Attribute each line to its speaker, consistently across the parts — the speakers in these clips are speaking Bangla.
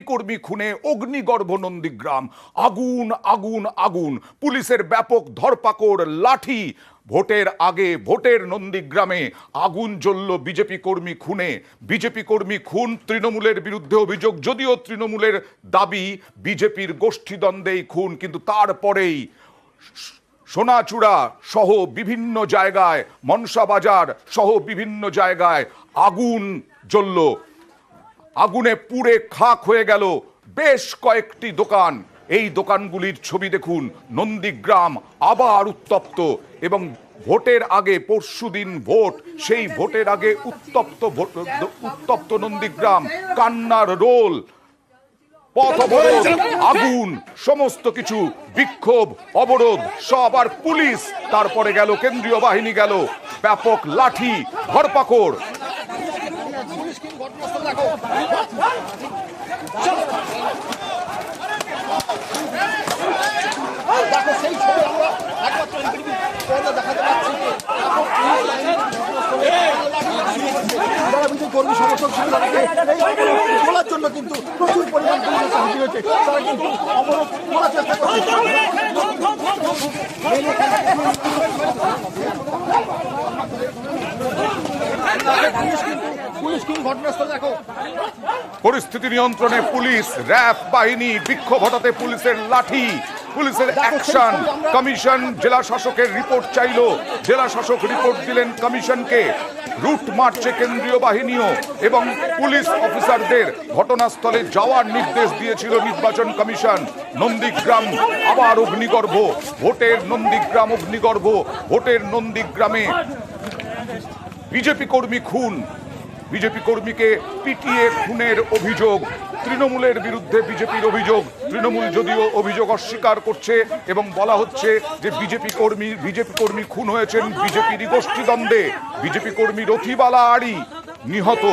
Speaker 1: কর্মী খুনে অগ্নিগর্ভ নন্দীগ্রাম। আগুন আগুন আগুন, পুলিশের ব্যাপক ধরপাকড়, লাঠি। ভোটের আগে ভোটের নন্দীগ্রামে আগুন জ্বলল বিজেপি কর্মী খুনে। বিজেপি কর্মী খুন, তৃণমূলের বিরুদ্ধে অভিযোগ, যদিও তৃণমূলের দাবি বিজেপির গোষ্ঠীদ্বন্দ্বেই খুন, কিন্তু তারপরেই সোনাচূড়া সহ বিভিন্ন জায়গায়, মনসা বাজার সহ বিভিন্ন জায়গায় আগুন জ্বলল। আগুনে পুড়ে খাক হয়ে গেল বেশ কয়েকটি দোকান। এই দোকানগুলির ছবি দেখুন। নন্দীগ্রাম আবার উত্তপ্ত, এবং ভোটের আগে, পরশুদিন ভোট, সেই ভোটের আগে উত্তপ্ত নন্দীগ্রাম। কান্নার রোল, পথ অবরোধ, আগুন, সমস্ত কিছু, বিক্ষোভ, অবরোধ সব। আর পুলিশ, তারপরে গেল কেন্দ্রীয় বাহিনী, গেল ব্যাপক লাঠি, ধরপাকড়।
Speaker 2: কর্মী সমর্থক তোলার জন্য কিন্তু প্রচুর পরিমাণ হয়েছে, তারা কিন্তু অবরোধ করার চেষ্টা করছে।
Speaker 1: পরিস্থিতি নিয়ন্ত্রণে পুলিশ, র্যাব বাহিনী, বিক্ষোভ হটাতে পুলিশের লাঠি, পুলিশের অ্যাকশন। কমিশন জেলা শাসকের রিপোর্ট চাইল, জেলা শাসক রিপোর্ট দিলেন কমিশনকে। রুট মারছে কেন্দ্রীয় বাহিনীও, এবং পুলিশ অফিসারদের ঘটনাস্থলে যাওয়ার নির্দেশ দিয়েছিল নির্বাচন কমিশন। নন্দীগ্রাম আবার অগ্নিগর্ভ, ভোটের নন্দীগ্রাম অগ্নিগর্ভ। ভোটের নন্দীগ্রামে বিজেপি কর্মী খুন, বিজেপি কর্মীকে পিটিয়ে খুনের অভিযোগ। তৃণমূলের বিরুদ্ধে বিজেপির অভিযোগ। তৃণমূল যদিও অভিযোগ অস্বীকার করছে, এবং বলা হচ্ছে যে বিজেপি কর্মী খুন হয়েছেন বিজেপির গোষ্ঠীদ্বন্দ্বে। বিজেপি কর্মী রথিবালা আড়ি নিহত।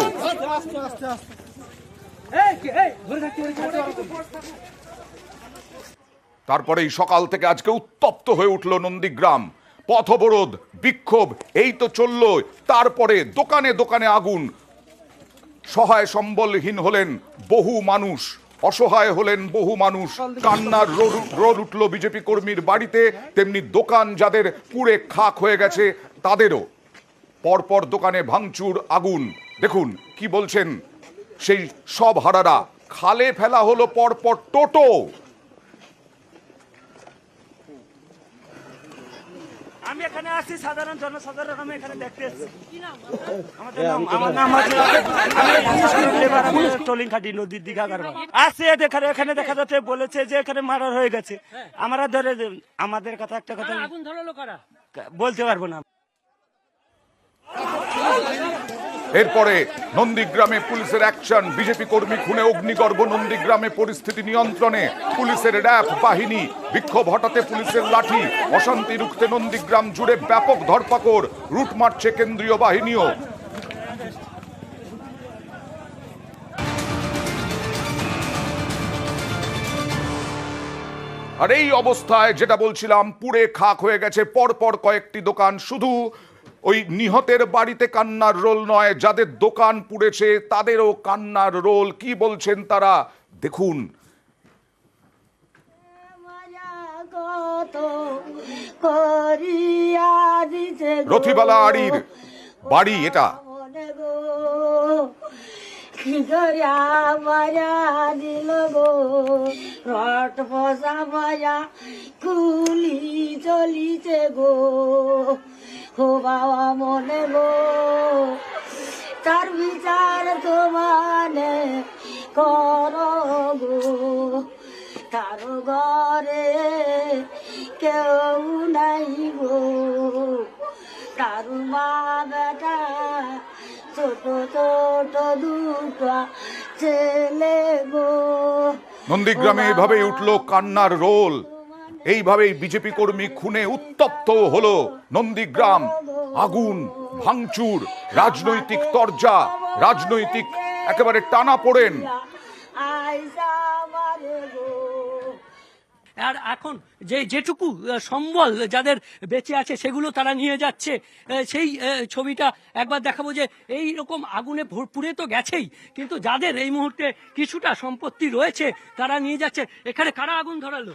Speaker 1: তারপরেই সকাল থেকে আজকে উত্তপ্ত হয়ে উঠল নন্দীগ্রাম। পথ অবরোধ, বিক্ষোভ এই তো চলল, তারপরে দোকানে দোকানে আগুন। সহায় সম্বলহীন হলেন বহু মানুষ, অসহায় হলেন বহু মানুষ। কান্নার রোল উঠল বিজেপি কর্মীর বাড়িতে, তেমনি দোকান যাদের পুড়ে খাক হয়ে গেছে তাদেরও। পরপর দোকানে ভাঙচুর, আগুন। দেখুন কি বলছেন সেই সব হারারা। খালে ফেলা হলো পরপর টোটো।
Speaker 3: আমি এখানে আসছি সাধারণ জনসাধারণ, আমি এখানে দেখতে এসেছি। ট্রলিং খাটি নদীর দিঘা কারবার আসছে, এখানে দেখা যাচ্ছে বলেছে যে এখানে মার্ডার হয়ে গেছে। আমরা ধরে আমাদের কথা একটা কথা বলতে পারবো না।
Speaker 1: এরপরে নন্দীগ্রামে পুলিশের অ্যাকশন, বিজেপি কর্মী খুনে অগ্নিগর্ভ নন্দীগ্রামে পরিস্থিতি নিয়ন্ত্রণে পুলিশের র্যাব বাহিনী। বিক্ষোভ হটাতে পুলিশের লাঠি, অশান্তি রুখতে নন্দীগ্রাম জুড়ে ব্যাপক ধরপাকড়, রুট মারছে কেন্দ্রীয় বাহিনীও। আর এই অবস্থায় যেটা বলছিলাম, পুড়ে খাক হয়ে গেছে পরপর কয়েকটি দোকান। শুধু ওই নিহতের বাড়িতে কান্নার রোল নয়, যাদের দোকান পুড়েছে তাদেরও কান্নার রোল। কি বলছেন তারা দেখুন। রথিবালা আড়ির বাড়ি এটা।
Speaker 4: কুলি চলিছে গো, ও বাবা মনে গো, তার বিচার তোমানে করো গো। তার ঘরে কেউ নাই গো, তার মা বেটা ছোট ছোট দুটো ছেলে গো।
Speaker 1: নন্দীগ্রামে এইভাবেই উঠল কান্নার রোল। এইভাবেই বিজেপি কর্মী খুনে উত্তপ্ত হলো নন্দীগ্রাম। আগুন, ভাঙচুর, রাজনৈতিক তরজা, রাজনৈতিক একেবারে টানাপোড়েন।
Speaker 5: আর এখন যেটুকু সম্বল যাদের বেঁচে আছে সেগুলো তারা নিয়ে যাচ্ছে। সেই ছবিটা একবার দেখাবো যে এই রকম আগুনে পুড়ে তো গেছেই, কিন্তু যাদের এই মুহূর্তে কিছুটা সম্পত্তি রয়েছে তারা নিয়ে যাচ্ছে। এখানে কারা আগুন ধরালো?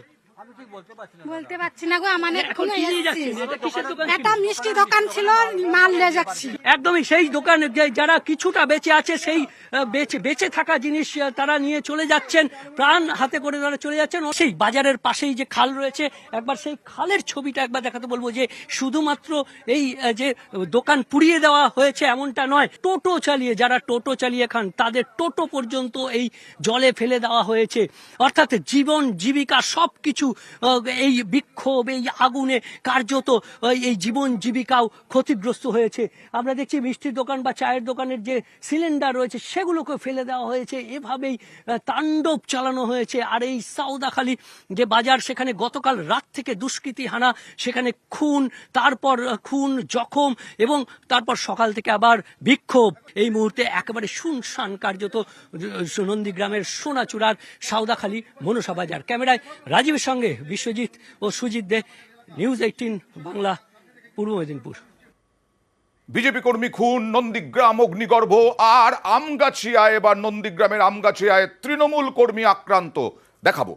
Speaker 6: বলতে পারছি না গো, আমার
Speaker 5: এখন কি নিয়ে যাচ্ছেন? এটা কিসের দোকান ছিল?
Speaker 6: একটা মিষ্টি দোকান ছিল, মাল নিয়ে যাচ্ছি।
Speaker 5: একদমই সেই দোকানে যারা কিছুটা বেঁচে আছে সেই বেঁচে থাকা জিনিস তারা নিয়ে চলে যাচ্ছেন, প্রাণ হাতে করে তারা চলে যাচ্ছেন। সেই বাজারের পাশেই যে খাল রয়েছে, একবার সেই খালের ছবিটা একবার দেখাতে বলবো যে শুধুমাত্র এই যে দোকান পুড়িয়ে দেওয়া হয়েছে এমনটা নয়, টোটো চালিয়ে যারা টোটো চালিয়ে খান তাদের টোটো পর্যন্ত এই জলে ফেলে দেওয়া হয়েছে। অর্থাৎ জীবন জীবিকা সবকিছু এই বিক্ষোভ, এই আগুনে কার্যত এই জীবন জীবিকাও ক্ষতিগ্রস্ত হয়েছে। আমরা দেখছি মিষ্টির দোকান বা চায়ের দোকানের যে সিলিন্ডার রয়েছে সেগুলোকে ফেলে দেওয়া হয়েছে, এভাবেই তাণ্ডব চালানো হয়েছে। আর এই সাউদাখালী যে বাজার, সেখানে গতকাল রাত থেকে দুষ্কৃতী হানা, সেখানে খুন, তারপর খুন, জখম এবং তারপর সকাল থেকে আবার বিক্ষোভ। এই মুহূর্তে একেবারে শুনশান কার্যত নন্দীগ্রামের সোনাচূড়ার সাউদাখালী মনসা বাজার। ক্যামেরায় রাজীবের সঙ্গে বিশ্বজিৎ ও সুজিত দে, নিউজ 18 বাংলা, পূর্ব মেদিনীপুর।
Speaker 1: বিজেপি কর্মী খুন, নন্দীগ্রাম অগ্নিগর্ভ। আর আমগাছিয়ায়, এবার নন্দীগ্রামের আমগাছিয়ায় তৃণমূল কর্মী আক্রান্ত। দেখাবো।